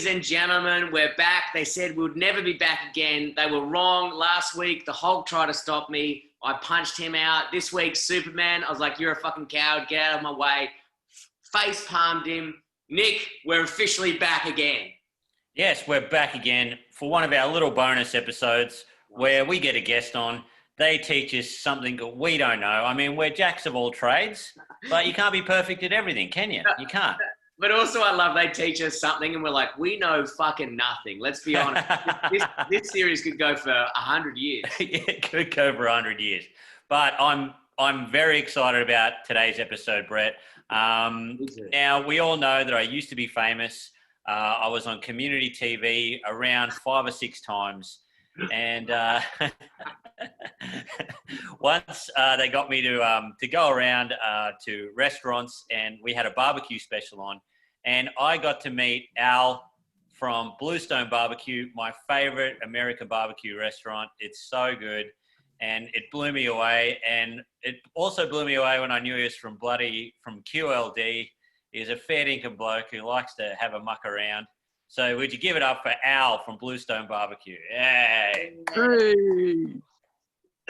Ladies and gentlemen, we're back. They said we would never be back again. They were wrong. Last week, the Hulk tried to stop me. I punched him out. This week, Superman, I was like, you're a fucking coward. Get out of my way. Face palmed him. Nick, we're officially back again. Yes, we're back again for one of our little bonus episodes where we get a guest on. They teach us something that we don't know. I mean, we're jacks of all trades, but you can't be perfect at everything, can you? You can't. But also I love they teach us something and we're like, we know fucking nothing. Let's be honest. this series could go for 100 years. It could go for 100 years. But I'm very excited about today's episode, Brett. Now, we all know that I used to be famous. I was on community TV around 5 or 6 times. And once they got me to go around to restaurants, and we had a barbecue special on, and I got to meet Al from Bluestone Barbecue, my favorite American barbecue restaurant. It's so good, and it blew me away. And it also blew me away when I knew he was from QLD. He's a fair dinkum bloke who likes to have a muck around. So would you give it up for Al from Bluestone Barbecue? Yay. Hey.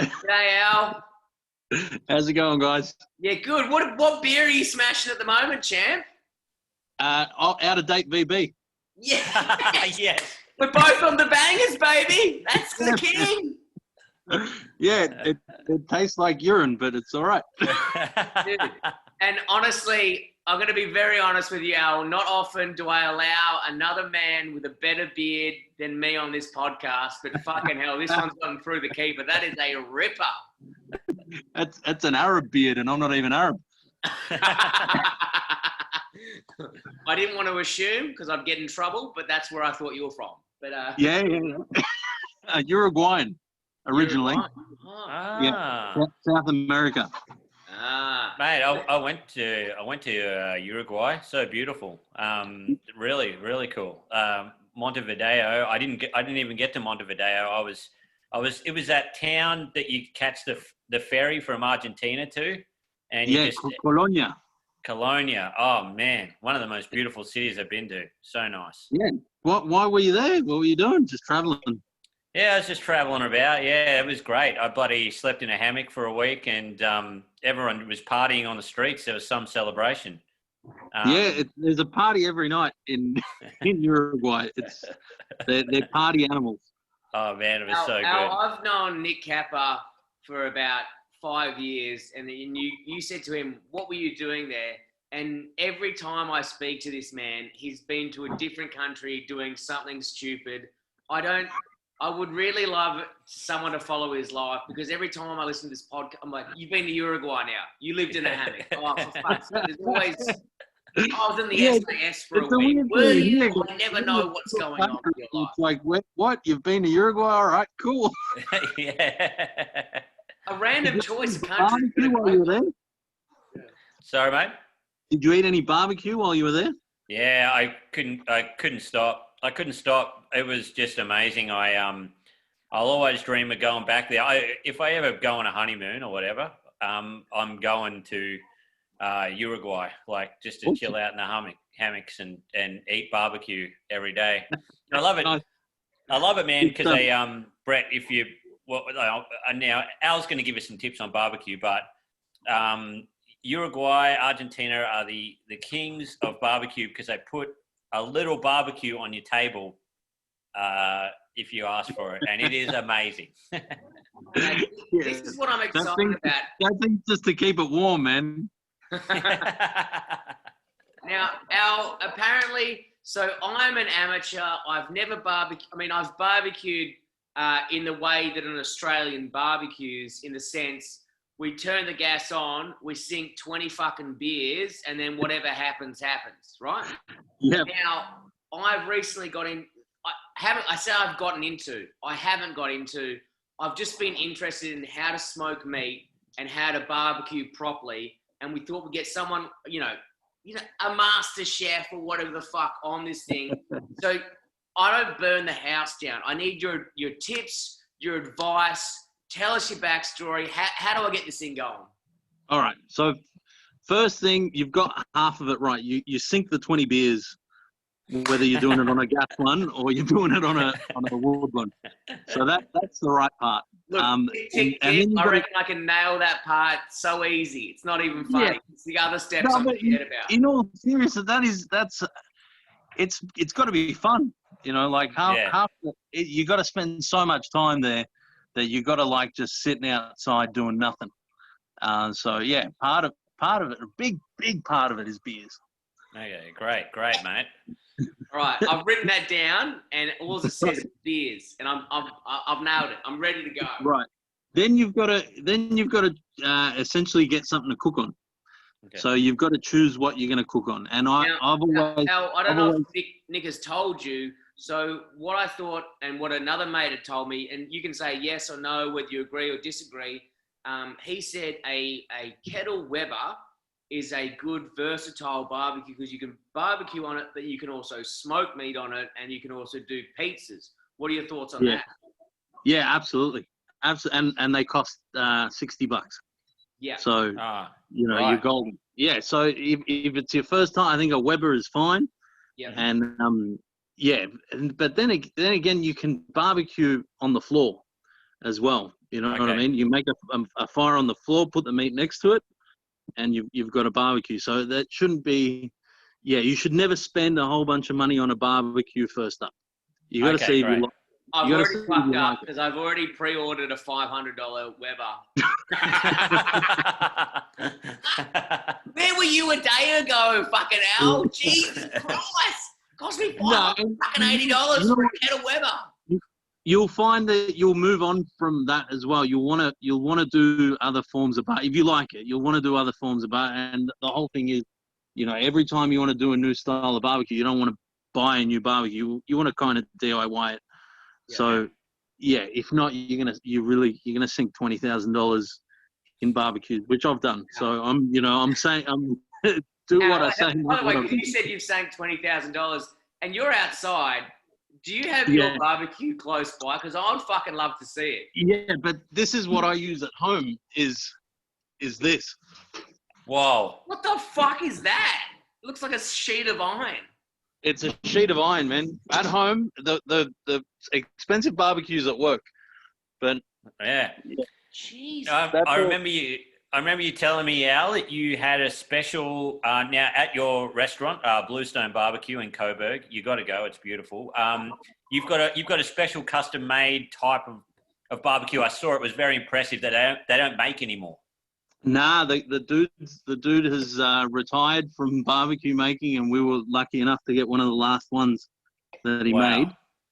G'day, Al. How's it going, guys? Yeah, good. What beer are you smashing at the moment, champ? Out of date VB. Yeah. Yes. We're both on the bangers, baby. That's the king. Yeah, it tastes like urine, but it's all right. Dude. And honestly, I'm going to be very honest with you, Al. Not often do I allow another man with a better beard than me on this podcast, but fucking hell, this one's gone through the keeper. That is a ripper. That's an Arab beard, and I'm not even Arab. I didn't want to assume because I'd get in trouble, but that's where I thought you were from. But Yeah. Uruguayan, originally. Uruguayan. Yeah, South America. Mate, I went to Uruguay. So beautiful. Really, really cool. Montevideo. I didn't even get to Montevideo. It was that town that you catch the ferry from Argentina to, and Colonia. Colonia. Oh man, one of the most beautiful cities I've been to. So nice. Yeah. Why were you there? What were you doing? Just traveling? Yeah, I was just traveling about. Yeah, it was great. I bloody slept in a hammock for a week, and everyone was partying on the streets. There was some celebration. There's a party every night in Uruguay. They're party animals. Oh man, it was so good. I've known Nick Capper for about 5 years, and you said to him, "What were you doing there?" And every time I speak to this man, he's been to a different country doing something stupid. I would really love someone to follow his life, because every time I listen to this podcast, I'm like, you've been to Uruguay now. You lived in a hammock. Oh, for fuck's sake. There's always... I was in the SAS for a week. I never know what's going on in your life. It's like, what? You've been to Uruguay? All right, cool. Yeah. A random choice of country. Barbecue while you were there? Sorry, mate? Did you eat any barbecue while you were there? Yeah, I couldn't stop. It was just amazing. I'll always dream of going back there. If I ever go on a honeymoon or whatever, I'm going to Uruguay, like just to chill out in the hammocks and eat barbecue every day. I love it. I love it, man, because Brett, now Al's going to give us some tips on barbecue, but Uruguay, Argentina are the kings of barbecue, because they put a little barbecue on your table if you ask for it, and it is amazing. This is what I'm excited about. I think just to keep it warm, man. Now, Al, apparently, so I'm an amateur. I've never barbecued. I mean, I've barbecued in the way that an Australian barbecues, in the sense we turn the gas on, we sink 20 fucking beers, and then whatever happens, happens, right? Yeah. Now, I've recently got in. I've just been interested in how to smoke meat and how to barbecue properly. And we thought we'd get someone, a master chef or whatever the fuck on this thing. So I don't burn the house down. I need your tips, your advice. Tell us your backstory. How do I get this thing going? All right. So first thing, you've got half of it right. You sink the 20 beers whether you're doing it on a gas one or you're doing it on a wood one. So that's the right part. Look, And tick, then tick, you've I got to, reckon I can nail that part so easy. It's not even funny. Yeah. It's the other steps no, I but forget about. in all seriousness, it's got to be fun. You know, like you got to spend so much time there that you got to like just sitting outside doing nothing. So yeah, part of it, a big part of it is beers. Okay, great, mate. All right, I've written that down, and all it says is beers, and I've nailed it. I'm ready to go. Right. Then you've got to essentially get something to cook on. Okay. So you've got to choose what you're going to cook on. And Now, I don't know if Nick has told you. So what I thought and what another mate had told me, and you can say yes or no, whether you agree or disagree. He said a kettle Weber is a good versatile barbecue because you can barbecue on it, but you can also smoke meat on it, and you can also do pizzas. What are your thoughts on that? Yeah, absolutely. And they cost $60. Yeah. So right. you're golden. Yeah. So if it's your first time, I think a Weber is fine. Yeah. And but then again, you can barbecue on the floor as well. You know what I mean? You make a fire on the floor, put the meat next to it, and you've got a barbecue. So that shouldn't be. Yeah, you should never spend a whole bunch of money on a barbecue first up. You got to see if you like. I've already fucked up because I've already pre-ordered a $500 Weber. Where were you a day ago, fucking hell? Jesus Christ! Cost me fucking $80 for a kettle Weber. You'll find that you'll move on from that as well. You'll want to do other forms of if you like it. You'll want to do other forms of and the whole thing is, every time you want to do a new style of barbecue, you don't want to buy a new barbecue. You want to kind of DIY it. Yeah. So, yeah, if not, you're gonna sink $20,000 in barbecues, which I've done. So I'm saying do what I say. By the way, because you said you've sank $20,000 and you're outside. Do you have your barbecue close by? Because I would fucking love to see it. Yeah, but this is what I use at home. Is this? Whoa! What the fuck is that? It looks like a sheet of iron. It's a sheet of iron, man. At home, the expensive barbecues at work, but yeah. Jeez. I remember you telling me, Al, that you had a special now at your restaurant, Bluestone Barbecue in Coburg. You got to go; it's beautiful. You've got a special custom made type of barbecue. I saw it was very impressive. That they don't make anymore. Nah, the dude has retired from barbecue making, and we were lucky enough to get one of the last ones that he made.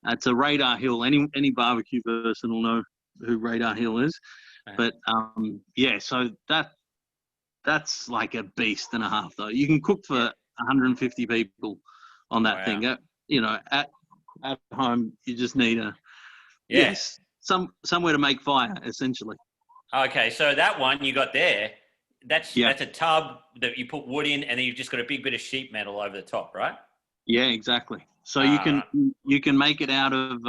It's a Radar Hill. Any barbecue person will know who Radar Hill is. But so that's like a beast and a half, though. You can cook for 150 people on that thing. At home, you just need somewhere to make fire, essentially. Okay, so that one you got there, that's a tub that you put wood in, and then you've just got a big bit of sheet metal over the top, right? Yeah, exactly. So you can make it out of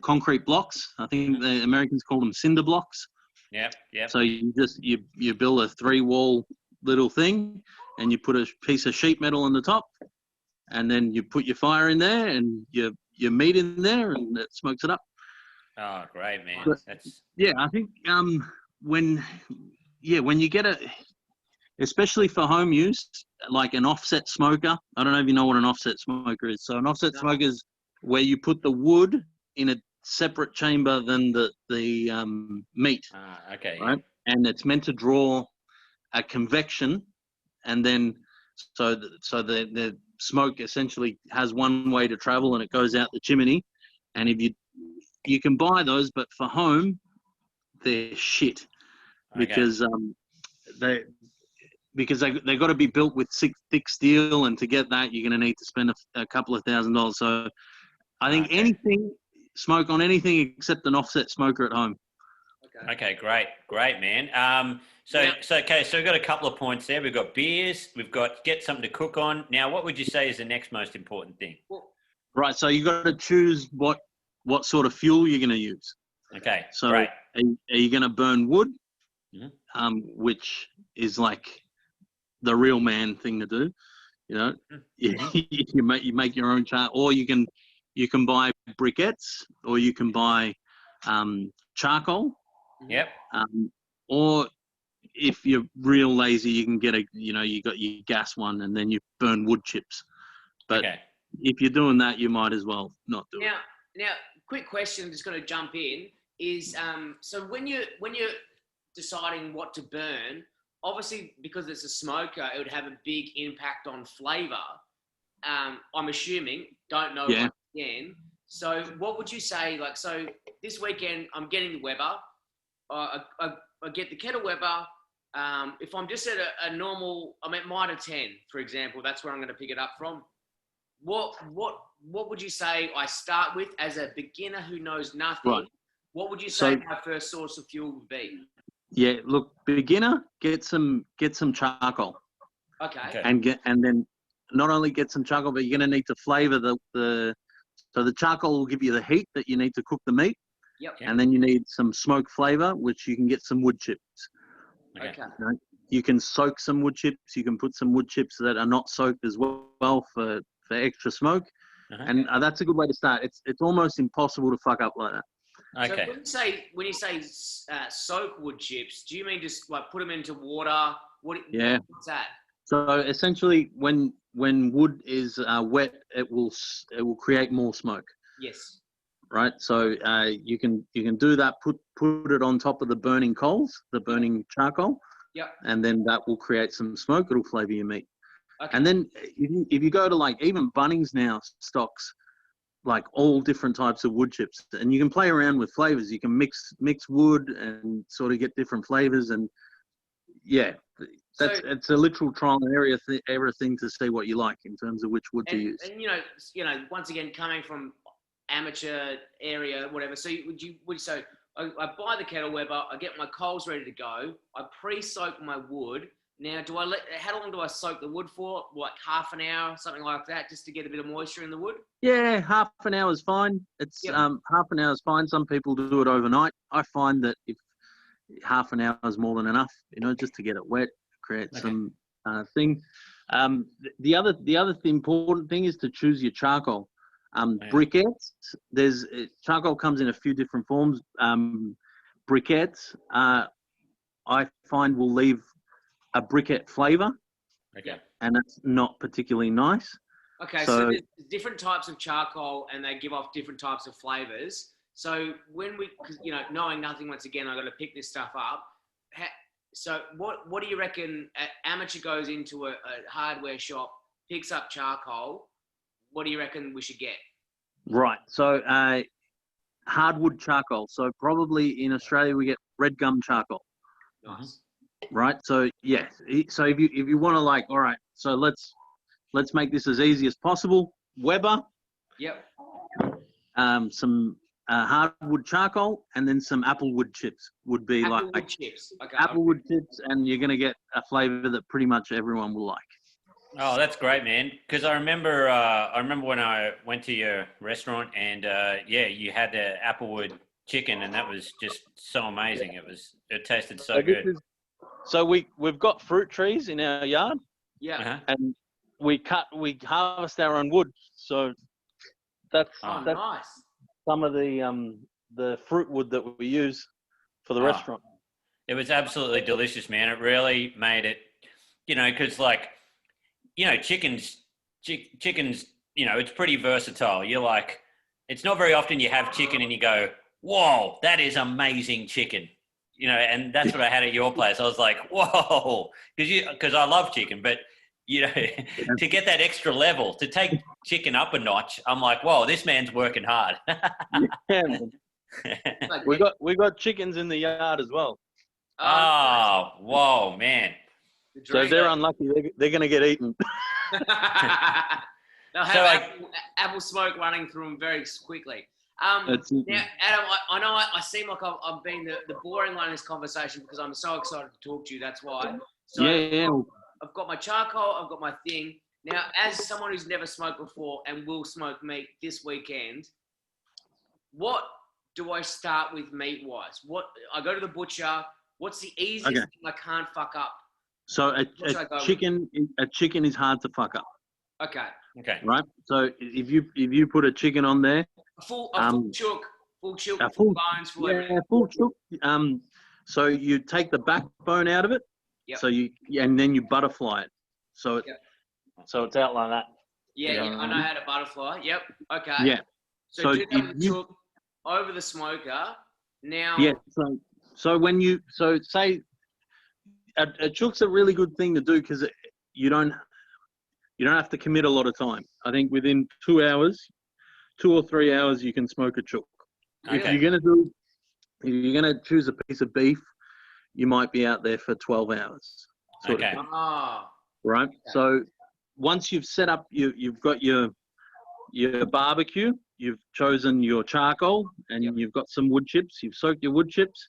concrete blocks. I think the Americans call them cinder blocks. Yeah. So you build a 3-wall little thing, and you put a piece of sheet metal on the top, and then you put your fire in there and your meat in there, and it smokes it up. Oh, great, man. I think when you get especially for home use, like an offset smoker. I don't know if you know what an offset smoker is. So an offset smoker is where you put the wood in a separate chamber than the meat. Okay. Right, and it's meant to draw a convection, and then so the smoke essentially has one way to travel, and it goes out the chimney. And if you can buy those, but for home, they're shit because they got to be built with thick steel, and to get that, you're going to need to spend a couple of $1,000s. So I think smoke on anything except an offset smoker at home. Okay, great, man. So we've got a couple of points there. We've got beers. We've got get something to cook on. Now, what would you say is the next most important thing? Right. So you got to choose what sort of fuel you're going to use. Okay. So great. Are you going to burn wood, which is like the real man thing to do? You know, Mhm. you make your own or you can buy briquettes, or you can buy charcoal, Yep. or if you're real lazy, you can get you got your gas one, and then you burn wood chips. But Okay. if you're doing that, you might as well not do it. Now, quick question. I'm just going to jump in. Is so when you're deciding what to burn, obviously because it's a smoker, it would have a big impact on flavour. I'm assuming. Don't know Yeah. once again. So what would you say? Like, so this weekend I'm getting the Weber. I get the Kettle Weber. If I'm just at a normal, I'm at Mitre 10, for example. That's where I'm going to pick it up from. What would you say I start with as a beginner who knows nothing? Right. What would you say So- my first source of fuel would be? Yeah, look, beginner, get some charcoal, Okay. and then not only get some charcoal, but you're going to need to flavour so the charcoal will give you the heat that you need to cook the meat, Yep. and then you need some smoke flavour, which you can get some wood chips. Okay. Okay. You can soak some wood chips. You can put some wood chips that are not soaked as well for extra smoke, Uh-huh. and that's a good way to start. It's almost impossible to fuck up like that. Okay. So when you say soak wood chips, do you mean just like put them into water? Yeah. What's that? So essentially, when wood is wet, it will create more smoke, Yes. right? So you can do that. Put it on top of the burning coals, the burning charcoal, Yep. and then that will create some smoke. It'll flavour your meat. Okay. And then if you go to like even Bunnings now stocks like all different types of wood chips, and you can play around with flavors. You can mix wood and sort of get different flavors, and yeah, it's a literal trial and error thing to see what you like in terms of which wood to use. And once again, coming from amateur area, whatever. So I buy the Kettle Weber, I get my coals ready to go, I pre-soak my wood. Now, how long do I soak the wood for? Like half an hour, something like that, just to get a bit of moisture in the wood? Yeah, half an hour is fine. It's Yep. Half an hour is fine. Some people do it overnight. I find that if half an hour is more than enough, just to get it wet, create some thing. The other important thing is to choose your charcoal. Briquettes. Charcoal comes in a few different forms. Briquettes, I find will leave a briquette flavour, Okay. and that's not particularly nice. Okay, so there's different types of charcoal, and they give off different types of flavors. So because knowing nothing, once again, I got to pick this stuff up. So what do you reckon? An amateur goes into a hardware shop, picks up charcoal. What do you reckon we should get? Right. So hardwood charcoal. So probably in Australia we get red gum charcoal. Nice. Right. So yeah. So if you want to all right. So let's make this as easy as possible. Weber. Yep. Some hardwood charcoal, and then some applewood chips would be Applewood chips. Okay. applewood chips, and you're going to get a flavour that pretty much everyone will like. Oh, that's great, man. Because I remember when I went to your restaurant, and you had the applewood chicken, and that was just so amazing. It tasted so good. So we've got fruit trees in our yard. Yeah. Uh-huh. And we harvest our own wood. So that's nice. some of the fruit wood that we use for the restaurant. It was absolutely delicious, man. It really made it, because chickens, it's pretty versatile. You're like, it's not very often you have chicken and you go, whoa, that is amazing chicken. And that's what I had at your place. I was like, whoa, because I love chicken, but to get that extra level, to take chicken up a notch, I'm like, whoa, this man's working hard. Yeah, man. We got chickens in the yard as well. Oh, whoa, man. So if they're unlucky, they're going to get eaten. They'll have apple smoke running through them very quickly. Now, Adam, I know I seem like I've been the boring one in this conversation because I'm so excited to talk to you. That's why. So yeah. I've got my charcoal. I've got my thing. Now, as someone who's never smoked before and will smoke meat this weekend, what do I start with meat-wise? I go to the butcher. What's the easiest thing I can't fuck up? So a chicken is hard to fuck up. Okay. Okay. right? So if you put a chicken on there, A full chook, full bones, full yeah, everything. full chook. So you take the backbone out of it. Yep. So and then you butterfly it. So Yep. so it's out like that. Yeah, Yeah. I know how to butterfly. Yep. Okay. Yeah. So, So do that with the you- chook over the smoker. Now. Yeah. So when you say a chook's a really good thing to do because you don't have to commit a lot of time. I think within 2 hours, 2 or 3 hours, you can smoke a chook. If Okay. you're gonna choose a piece of beef, you might be out there for 12 hours. Sort of Okay. thing, Ah. right? So once you've set up, you've got your barbecue, you've chosen your charcoal, and Yep. you've got some wood chips. You've soaked your wood chips.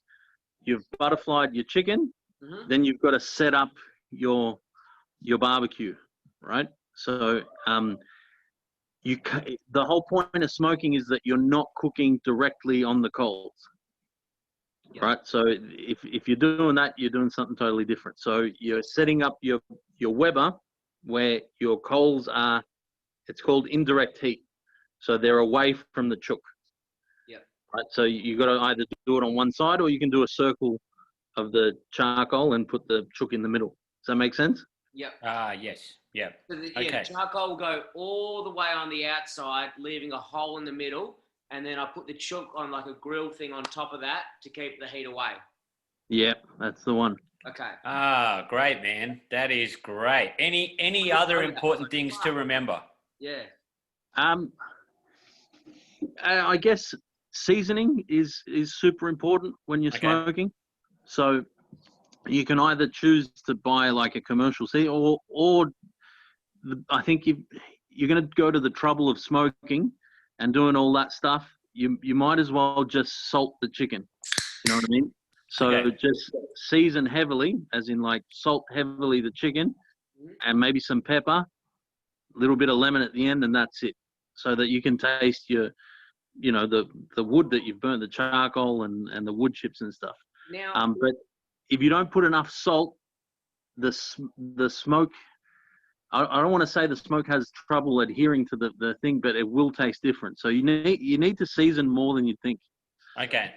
You've butterflied your chicken. Mhm. Then you've got to set up your barbecue, right? So the whole point of smoking is that you're not cooking directly on the coals, Yep. right? So if you're doing that, you're doing something totally different. So you're setting up your Weber where your coals are. It's called indirect heat, so they're away from the chook. Yep. Right. So you got to either do it on one side, or you can do a circle of the charcoal and put the chook in the middle. Does that make sense? Yep. Yes. Yeah. So Okay. the charcoal will go all the way on the outside, leaving a hole in the middle, and then I put the chook on like a grill thing on top of that to keep the heat away. Yeah, that's the one. Okay. Great, man. That is great. Any other important things to remember? Yeah. I guess seasoning is super important when you're Okay. smoking. So you can either choose to buy like a commercial season, or I think you're going to go to the trouble of smoking and doing all that stuff. You might as well just salt the chicken. You know what I mean? So Okay. just season heavily, as in like salt heavily the chicken, and maybe some pepper, a little bit of lemon at the end, and that's it. So that you can taste the wood that you've burnt, the charcoal and the wood chips and stuff. Now. But if you don't put enough salt, the smoke. I don't want to say the smoke has trouble adhering to the thing, but it will taste different. So you need to season more than you think. Okay.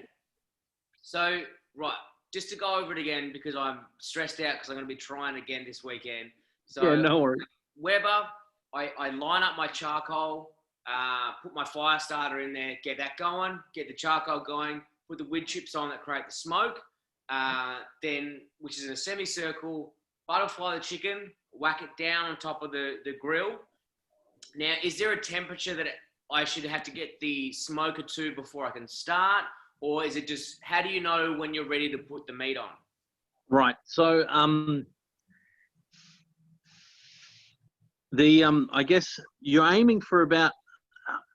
So, right, just to go over it again because I'm stressed out because I'm going to be trying again this weekend. So, Yeah, no worries. Weber, I line up my charcoal, put my fire starter in there, get that going, get the charcoal going, put the wood chips on that create the smoke, then, which is in a semicircle, butterfly the chicken, whack it down on top of the grill. Now, is there a temperature that I should have to get the smoker to before I can start? Or is it just, how do you know when you're ready to put the meat on? Right. So I guess you're aiming for about,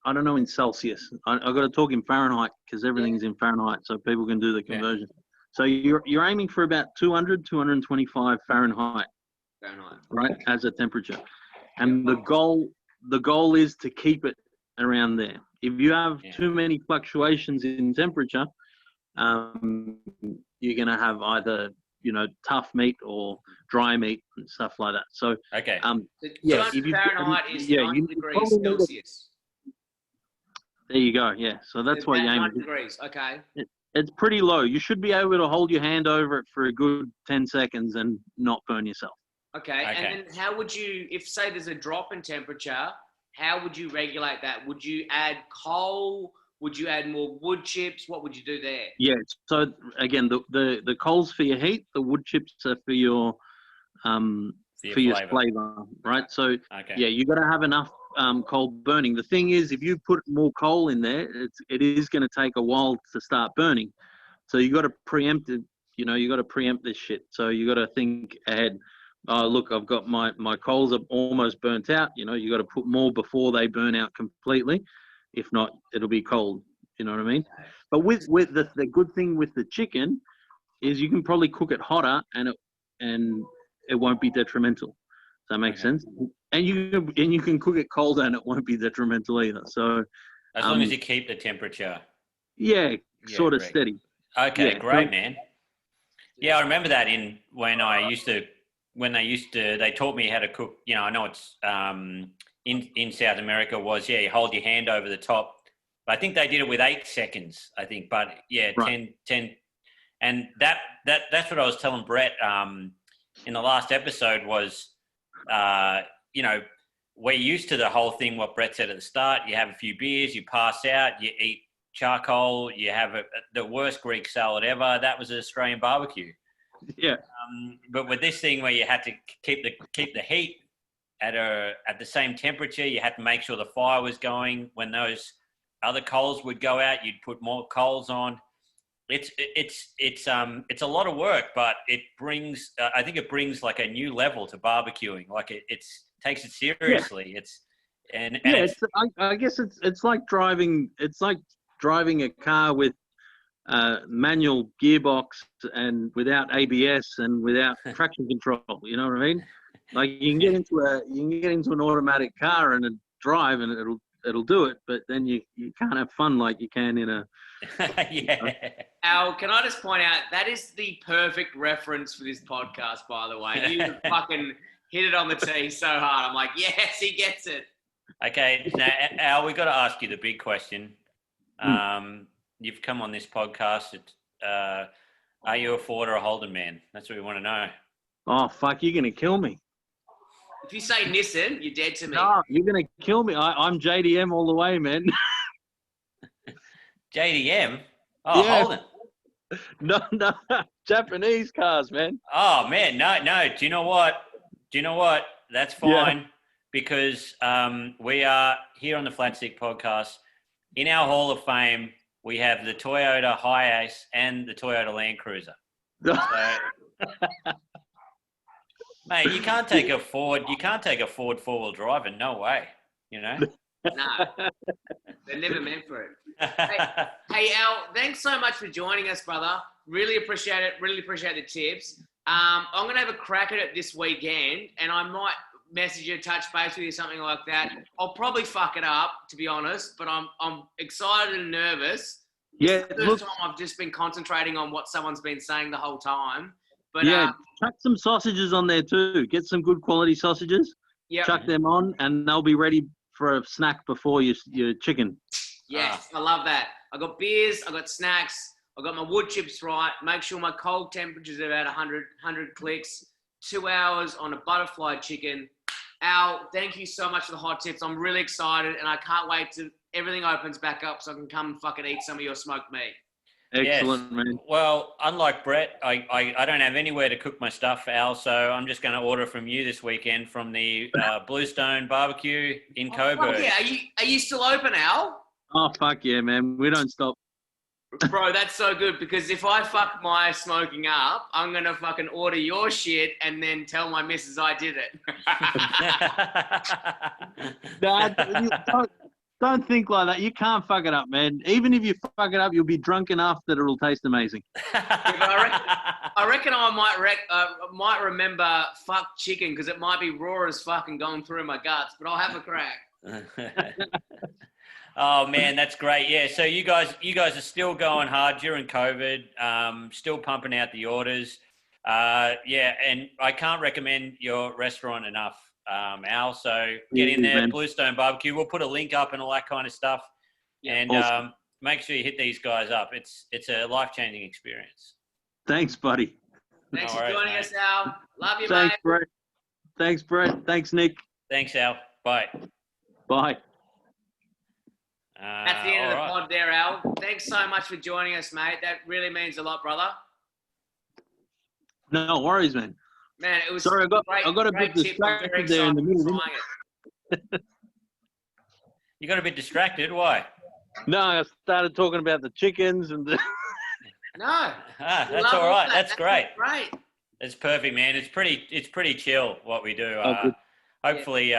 I don't know, in Celsius. I've got to talk in Fahrenheit because everything's in Fahrenheit, so people can do the conversion. So you're aiming for about 200, 225 Fahrenheit. Fahrenheit. Right, as a temperature. And the goal is to keep it around there. If you have too many fluctuations in temperature, you're going to have either, tough meat or dry meat and stuff like that. So, Okay. So 200 Fahrenheit is 90 degrees Celsius. There you go. Yeah. So that's what you're aiming. 90 degrees. Okay. It's pretty low. You should be able to hold your hand over it for a good 10 seconds and not burn yourself. Okay. And then how would you, if say there's a drop in temperature, how would you regulate that? Would you add coal? Would you add more wood chips? What would you do there? Yeah. So again, the coals for your heat, the wood chips are for your flavor, right? So you got to have enough coal burning. The thing is, if you put more coal in there, it is going to take a while to start burning. So you got to preempt it. You got to preempt this shit. So you got to think ahead. Oh, look, I've got my coals are almost burnt out. You got to put more before they burn out completely. If not, it'll be cold. You know what I mean? But with the good thing with the chicken is you can probably cook it hotter and it won't be detrimental. Does that make sense? And you can cook it cold and it won't be detrimental either. So as long as you keep the temperature. Yeah, sort of steady. Okay, great, man. Yeah, I remember that when they taught me how to cook. I know it's in South America was, you hold your hand over the top. I think they did it with 8 seconds, I think. But, yeah, Right. 10. And that's what I was telling Brett in the last episode was, we're used to the whole thing, what Brett said at the start. You have a few beers, you pass out, you eat charcoal, you have the worst Greek salad ever. That was an Australian barbecue. Yeah. But with this thing where you had to keep the heat at the same temperature, you had to make sure the fire was going. When those other coals would go out, you'd put more coals on. It's a lot of work, but it brings I think it brings like a new level to barbecuing. Like it takes it seriously. Yeah. I guess it's like driving. It's like driving a car with manual gearbox and without ABS and without traction control. You know what I mean? Like you can get into an automatic car and drive and it'll do it, but then you can't have fun like you can in a. Yeah. Al, can I just point out that is the perfect reference for this podcast, by the way. You fucking hit it on the tee so hard. I'm like, yes, he gets it. Okay, now Al, we've got to ask you the big question. You've come on this podcast. Are you a Ford or a Holden man? That's what we want to know. Oh fuck! You're gonna kill me. If you say Nissan, you're dead to me. No, you're gonna kill me. I'm JDM all the way, man. JDM? Oh, Yeah. Holden. No, Japanese cars, man. Oh man, no. Do you know what? That's fine because we are here on the Flat Stick Podcast. In our Hall of Fame, we have the Toyota Hiace and the Toyota Land Cruiser. So, mate, you can't take a Ford. You can't take a Ford 4-wheel drive, and no way. You know. No, they're never meant for it. Hey, Al, thanks so much for joining us, brother. Really appreciate it. Really appreciate the tips. I'm going to have a crack at it this weekend, and I might message you, touch base with you, something like that. I'll probably fuck it up, to be honest, but I'm excited and nervous. Yeah, It's the first time I've just been concentrating on what someone's been saying the whole time. But chuck some sausages on there too. Get some good quality sausages. yeah, Chuck them on, and they'll be ready for a snack before your chicken. yes, I love that. I got beers, I got snacks, I got my wood chips right. Make sure my cold temperature's about 100 clicks. 2 hours on a butterfly chicken. Al, thank you so much for the hot tips. I'm really excited, and I can't wait till everything opens back up so I can come and fucking eat some of your smoked meat. Excellent, man. Well, unlike Brett, I don't have anywhere to cook my stuff, Al, so I'm just going to order from you this weekend from the Bluestone Barbecue in Coburg. Fuck yeah, are you still open, Al? Oh fuck yeah, man. We don't stop. Bro, that's so good because if I fuck my smoking up, I'm going to fucking order your shit and then tell my missus I did it. Nah, don't think like that. You can't fuck it up, man. Even if you fuck it up, you'll be drunk enough that it'll taste amazing. I reckon I might remember fuck chicken because it might be raw as fucking going through my guts, but I'll have a crack. Oh man, that's great. Yeah, so you guys are still going hard during COVID, still pumping out the orders. Yeah, and I can't recommend your restaurant enough, Al. So get in there, man. Bluestone Barbecue. We'll put a link up and all that kind of stuff. Yeah, and awesome. Make sure you hit these guys up. It's a life-changing experience. Thanks, buddy. Thanks No for worries, joining mate. us, Al. Love you, Thanks, mate. Brett. Thanks, Brett. Thanks, Nick. Thanks, Al. Bye. Bye. That's the end of the all right. pod there, Al. Thanks so much for joining us, mate. That really means a lot, brother. No worries, man. Man, it was Sorry, I got a great bit tip. I'm very distracted there in the excited middle. for trying it. You got a bit distracted. Why? No, I started talking about the chickens and the... No. That's Love all all right. that. That's great. Great. It's perfect, man. It's pretty chill what we do. good. Hopefully,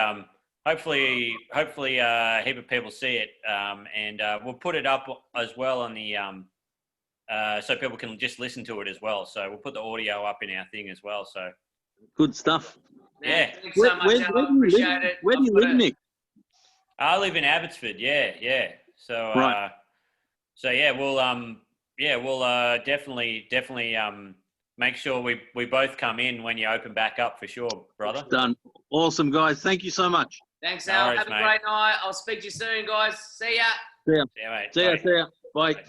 a heap of people see it, and we'll put it up as well on the so people can just listen to it as well. So we'll put the audio up in our thing as well. So Good stuff. Man, Yeah. thanks so much, Al. Appreciate it. Where do you live, Nick? I live in Abbotsford. Yeah. So Right. so yeah, we'll definitely make sure we both come in when you open back up for sure, brother. Done. Awesome, guys. Thank you so much. Thanks, No Al. worries, Have a mate. great night. I'll speak to you soon, guys. See ya. See you, mate. See ya, Bye. see ya. Bye.